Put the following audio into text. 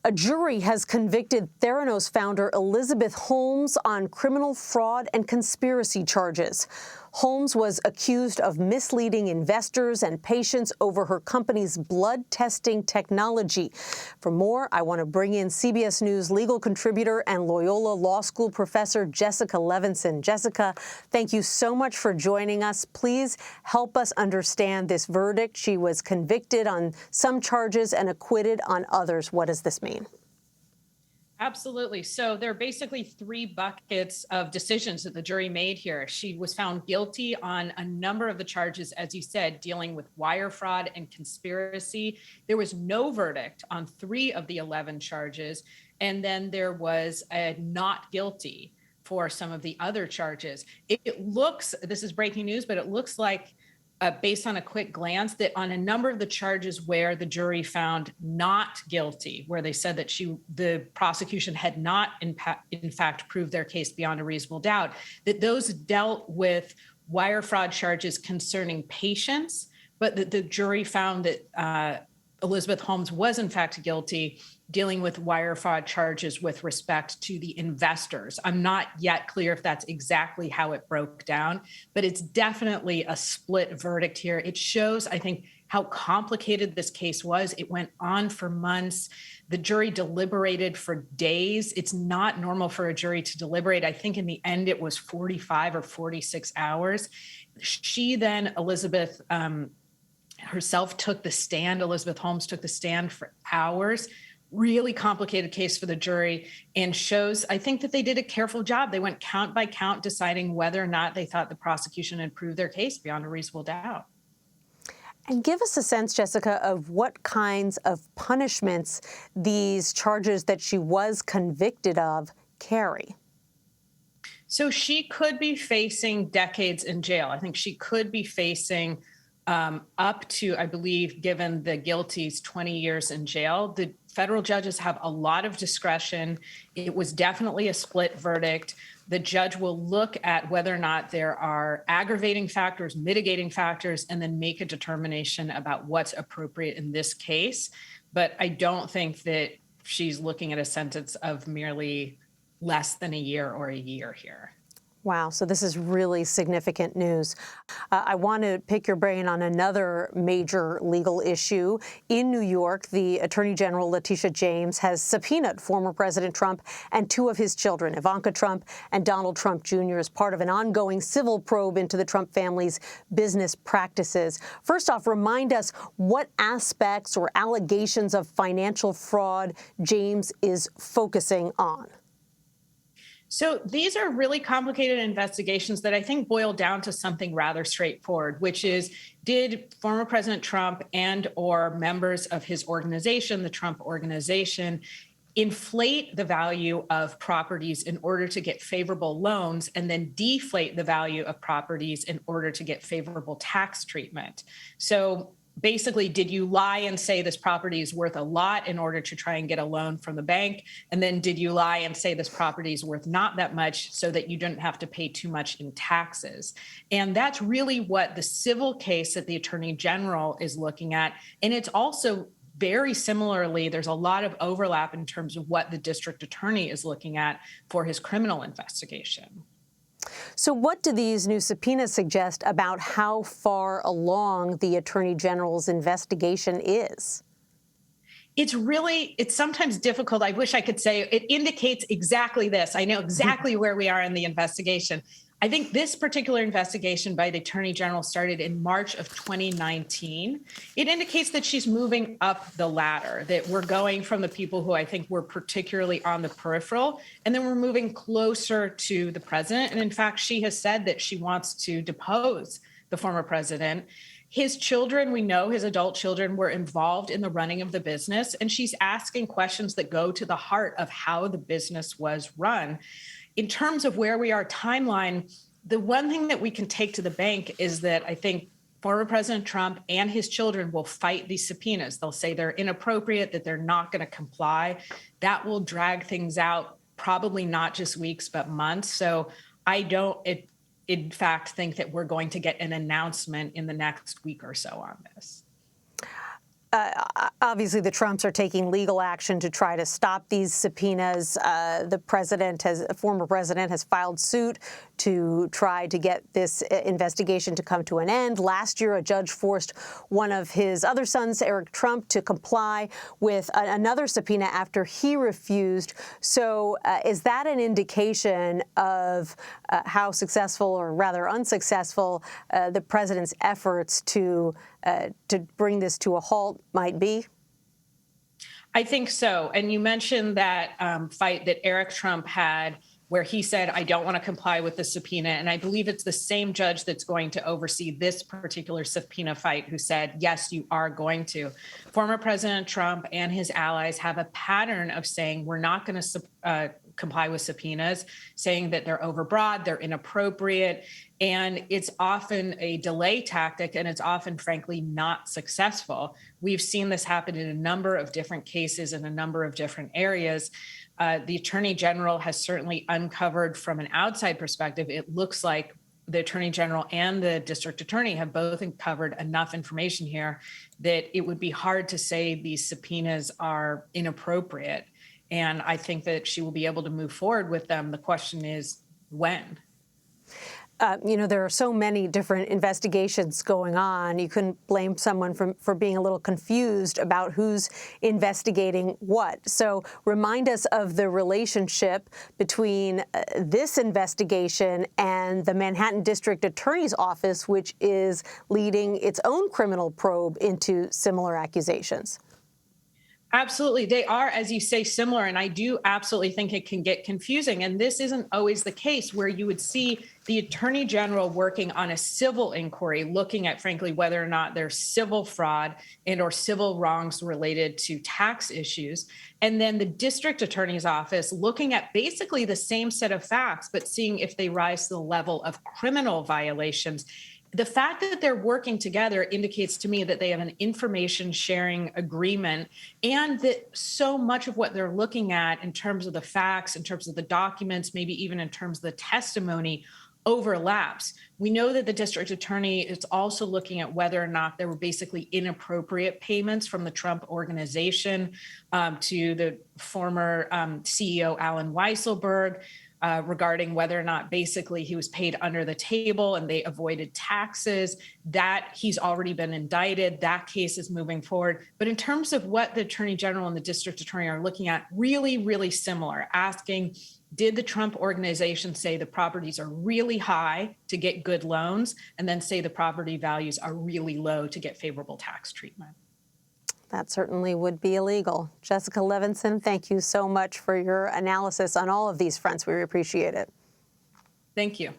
A jury has convicted Theranos founder Elizabeth Holmes on criminal fraud and conspiracy charges. Holmes was accused of misleading investors and patients over her company's blood testing technology. For more, I want to bring in CBS News legal contributor and Loyola Law School professor Jessica Levinson. Jessica, thank you so much for joining us. Please help us understand this verdict. She was convicted on some charges and acquitted on others. What does this mean? Absolutely. So there are basically three buckets of decisions that the jury made here. She was found guilty on a number of the charges, as you said, dealing with wire fraud and conspiracy. There was no verdict on 3 of the 11 charges. And then there was a not guilty for some of the other charges. It looks, this is breaking news, but it looks like based on a quick glance, that on a number of the charges where the jury found not guilty, where they said that the prosecution had not in fact proved their case beyond a reasonable doubt, that those dealt with wire fraud charges concerning patients, but that the jury found that Elizabeth Holmes was in fact guilty dealing with wire fraud charges with respect to the investors. I'm not yet clear if that's exactly how it broke down, but it's definitely a split verdict here. It shows, I think, how complicated this case was. It went on for months. The jury deliberated for days. It's not normal for a jury to deliberate. I think in the end it was 45 or 46 hours. She then, Elizabeth herself took the stand. Elizabeth Holmes took the stand for hours. Really complicated case for the jury, and shows, I think, that they did a careful job. They went count by count, deciding whether or not they thought the prosecution had proved their case beyond a reasonable doubt. And give us a sense, Jessica, of what kinds of punishments these charges that she was convicted of carry. So she could be facing decades in jail. I think she could be facing up to, I believe, given the guilties, 20 years in jail. The federal judges have a lot of discretion. It was definitely a split verdict. The judge will look at whether or not there are aggravating factors, mitigating factors, and then make a determination about what's appropriate in this case. But I don't think that she's looking at a sentence of merely less than a year or a year here. Wow, so this is really significant news. I want to pick your brain on another major legal issue. In New York, the Attorney General, Letitia James, has subpoenaed former President Trump and 2 of his children, Ivanka Trump and Donald Trump Jr., as part of an ongoing civil probe into the Trump family's business practices. First off, remind us what aspects or allegations of financial fraud James is focusing on. So these are really complicated investigations that I think boil down to something rather straightforward, which is, did former President Trump and or members of his organization, the Trump Organization, inflate the value of properties in order to get favorable loans and then deflate the value of properties in order to get favorable tax treatment? So basically, did you lie and say this property is worth a lot in order to try and get a loan from the bank? And then did you lie and say this property is worth not that much so that you didn't have to pay too much in taxes? And that's really what the civil case that the Attorney General is looking at. And it's also very similarly, there's a lot of overlap in terms of what the district attorney is looking at for his criminal investigation. So what do these new subpoenas suggest about how far along the Attorney General's investigation is? It's sometimes difficult. I wish I could say it indicates exactly this. I know exactly where we are in the investigation. I think this particular investigation by the Attorney General started in March of 2019. It indicates that she's moving up the ladder, that we're going from the people who I think were particularly on the peripheral, and then we're moving closer to the president. And in fact, she has said that she wants to depose the former president. His children, we know his adult children, were involved in the running of the business, and she's asking questions that go to the heart of how the business was run. In terms of where we are timeline, the one thing that we can take to the bank is that I think former President Trump and his children will fight these subpoenas. They'll say they're inappropriate, that they're not going to comply. That will drag things out, probably not just weeks, but months. So I don't, in fact, think that we're going to get an announcement in the next week or so on this. Obviously, the Trumps are taking legal action to try to stop these subpoenas. A former president has filed suit to try to get this investigation to come to an end. Last year, a judge forced one of his other sons, Eric Trump, to comply with another subpoena after he refused. So is that an indication of how successful, or rather unsuccessful, the president's efforts to bring this to a halt might be? I think so. And you mentioned that fight that Eric Trump had where he said, I don't want to comply with the subpoena. And I believe it's the same judge that's going to oversee this particular subpoena fight who said, yes, you are going to. Former President Trump and his allies have a pattern of saying we're not going to comply with subpoenas, saying that they're overbroad, they're inappropriate. And it's often a delay tactic, and it's often, frankly, not successful. We've seen this happen in a number of different cases in a number of different areas. The Attorney General has certainly uncovered from an outside perspective, it looks like the Attorney General and the District Attorney have both uncovered enough information here that it would be hard to say these subpoenas are inappropriate. And I think that she will be able to move forward with them. The question is when. There are so many different investigations going on. You couldn't blame someone for being a little confused about who's investigating what. So remind us of the relationship between this investigation and the Manhattan District Attorney's Office, which is leading its own criminal probe into similar accusations. Absolutely. They are, as you say, similar. And I do absolutely think it can get confusing. And this isn't always the case where you would see the Attorney General working on a civil inquiry, looking at, frankly, whether or not there's civil fraud and or civil wrongs related to tax issues. And then the District Attorney's Office looking at basically the same set of facts, but seeing if they rise to the level of criminal violations. The fact that they're working together indicates to me that they have an information sharing agreement, and that so much of what they're looking at in terms of the facts, in terms of the documents, maybe even in terms of the testimony, overlaps. We know that the district attorney is also looking at whether or not there were basically inappropriate payments from the Trump organization to the former CEO, Alan Weisselberg. Regarding whether or not basically he was paid under the table and they avoided taxes. That he's already been indicted. That case is moving forward. But in terms of what the Attorney General and the District Attorney are looking at, really, really similar, asking, did the Trump organization say the properties are really high to get good loans, and then say the property values are really low to get favorable tax treatment? That certainly would be illegal. Jessica Levinson, thank you so much for your analysis on all of these fronts. We appreciate it. Thank you.